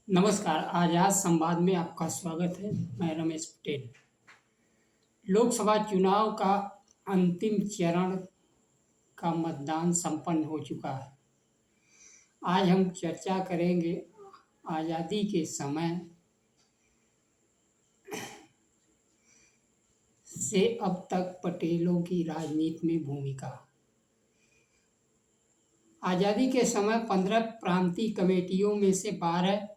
नमस्कार, आज़ाद संवाद में आपका स्वागत है। मैं रमेश पटेल। लोकसभा चुनाव का अंतिम चरण का मतदान संपन्न हो चुका है। आज हम चर्चा करेंगे आज़ादी के समय से अब तक पटेलों की राजनीति में भूमिका। आज़ादी के समय 15 प्रांतीय कमेटियों में से 12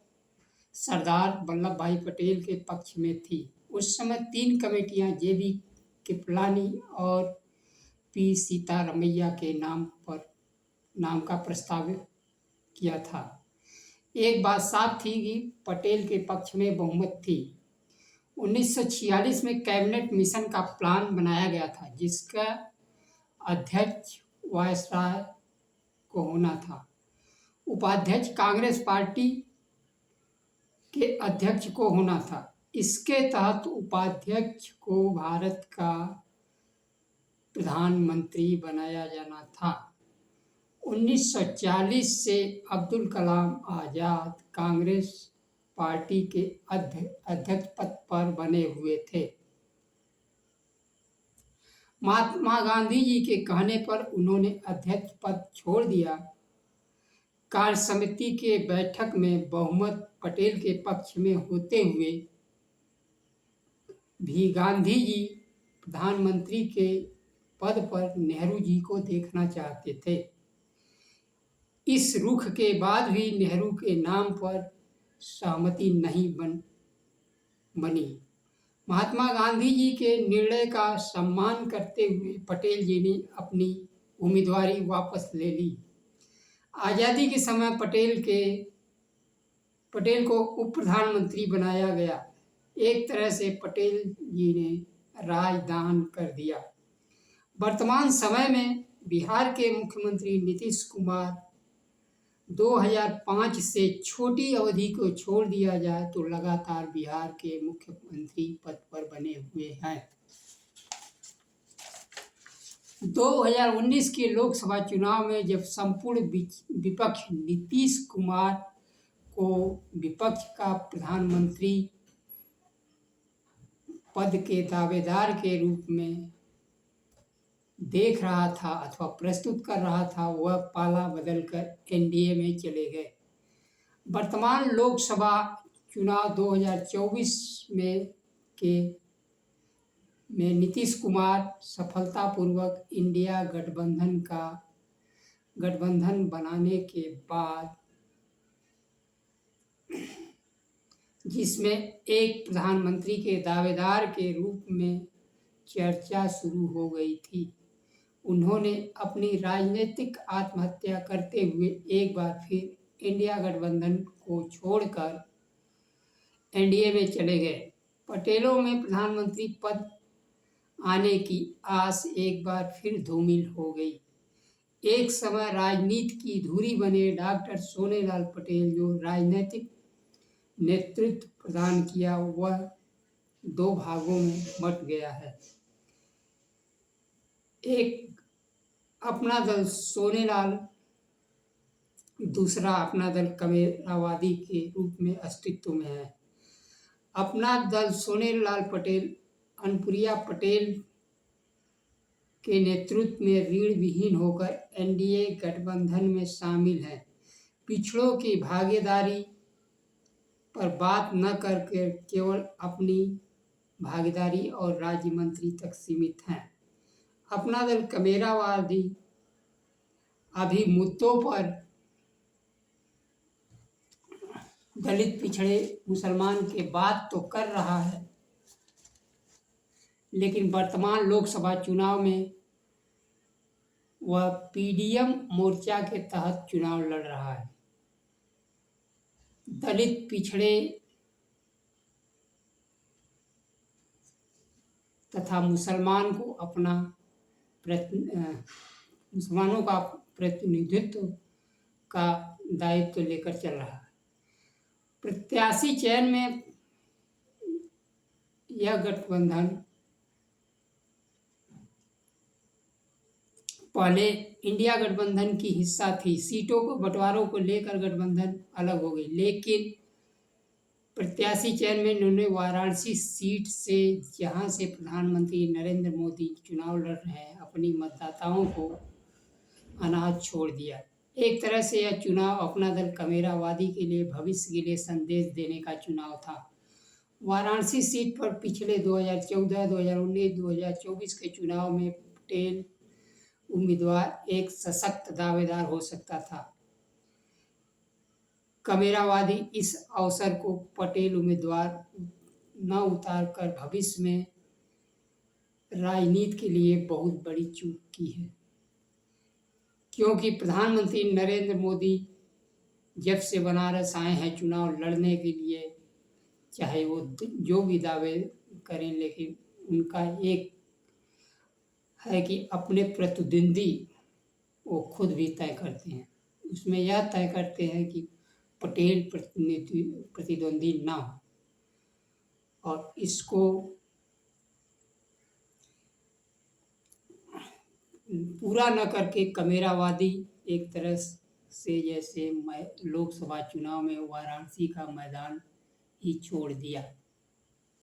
सरदार वल्लभ भाई पटेल के पक्ष में थी। उस समय 3 कमेटियां जेबी कृपलानी और पी सीतारमैया के नाम का प्रस्ताव किया था। एक बात साफ थी कि पटेल के पक्ष में बहुमत थी। 1946 में कैबिनेट मिशन का प्लान बनाया गया था, जिसका अध्यक्ष वायसराय को होना था। उपाध्यक्ष कांग्रेस पार्टी के अध्यक्ष को होना था। इसके तहत उपाध्यक्ष को भारत का प्रधानमंत्री बनाया जाना था। 1940 से अब्दुल कलाम आज़ाद कांग्रेस पार्टी के अध्यक्ष पद पर बने हुए थे। महात्मा गांधी जी के कहने पर उन्होंने अध्यक्ष पद छोड़ दिया। कार्य समिति के बैठक में बहुमत पटेल के पक्ष में होते हुए भी गांधी जी प्रधानमंत्री के पद पर नेहरू जी को देखना चाहते थे। इस रुख के बाद भी नेहरू के नाम पर सहमति नहीं बनी। महात्मा गांधी जी के निर्णय का सम्मान करते हुए पटेल जी ने अपनी उम्मीदवारी वापस ले ली। आज़ादी के समय पटेल को उप प्रधानमंत्री बनाया गया। एक तरह से पटेल जी ने राजदान कर दिया। वर्तमान समय में बिहार के मुख्यमंत्री नीतीश कुमार 2005 से छोटी अवधि को छोड़ दिया जाए तो लगातार बिहार के मुख्यमंत्री पद पर बने हुए हैं। 2019 के लोकसभा चुनाव में जब संपूर्ण विपक्ष नीतीश कुमार को विपक्ष का प्रधानमंत्री पद के दावेदार के रूप में देख रहा था अथवा प्रस्तुत कर रहा था, वह पाला बदलकर एनडीए में चले गए। वर्तमान लोकसभा चुनाव 2024 में नीतीश कुमार सफलतापूर्वक इंडिया गठबंधन बनाने के बाद, जिसमें एक प्रधानमंत्री के दावेदार के रूप में चर्चा शुरू हो गई थी, उन्होंने अपनी राजनीतिक आत्महत्या करते हुए एक बार फिर इंडिया गठबंधन को छोड़कर एनडीए में चले गए। पटेलों में प्रधानमंत्री पद आने की आस एक बार फिर धूमिल हो गई। एक समय राजनीति की धुरी बने डॉक्टर सोनेलाल पटेल, जो राजनीतिक नेतृत्व प्रदान किया, वह 2 भागों में बंट गया है। एक अपना दल सोनेलाल, दूसरा अपना दल कमेरावादी के रूप में अस्तित्व में है। अपना दल सोनेलाल पटेल अनुप्रिया पटेल के नेतृत्व में ऋण विहीन होकर एनडीए गठबंधन में शामिल है। पिछड़ों की भागीदारी पर बात न करके केवल अपनी भागीदारी और राज्य मंत्री तक सीमित हैं। अपना दल कमेरावादी अभी मुद्दों पर दलित, पिछड़े, मुसलमान के बात तो कर रहा है, लेकिन वर्तमान लोकसभा चुनाव में वह पीडीएम मोर्चा के तहत चुनाव लड़ रहा है। दलित, पिछड़े तथा मुसलमानों का प्रतिनिधित्व का दायित्व लेकर चल रहा है। प्रत्याशी चयन में यह गठबंधन पहले इंडिया गठबंधन की हिस्सा थी। सीटों को बंटवारों को लेकर गठबंधन अलग हो गई, लेकिन प्रत्याशी चयन में इन्होंने वाराणसी सीट से, जहां से प्रधानमंत्री नरेंद्र मोदी चुनाव लड़ रहे हैं, अपनी मतदाताओं को अनाज छोड़ दिया। एक तरह से यह चुनाव अपना दल कमेरावादी के लिए, भविष्य के लिए संदेश देने का चुनाव था। वाराणसी सीट पर पिछले 2014, 2019, 2024 के चुनाव में पटेल उम्मीदवार एक सशक्त दावेदार हो सकता था। कमेरावादी इस अवसर को पटेल उम्मीदवार न उतार कर भविष्य में राजनीति के लिए बहुत बड़ी चूक की है, क्योंकि प्रधानमंत्री नरेंद्र मोदी जब से बनारस आए हैं चुनाव लड़ने के लिए, चाहे वो जो भी दावे करें, लेकिन उनका एक है कि अपने प्रतिद्वंदी वो खुद भी तय करते हैं। उसमें यह तय करते हैं कि पटेल प्रतिद्वंदी ना हो, और इसको पूरा न करके कमेरावादी एक तरह से जैसे लोकसभा चुनाव में वाराणसी का मैदान ही छोड़ दिया।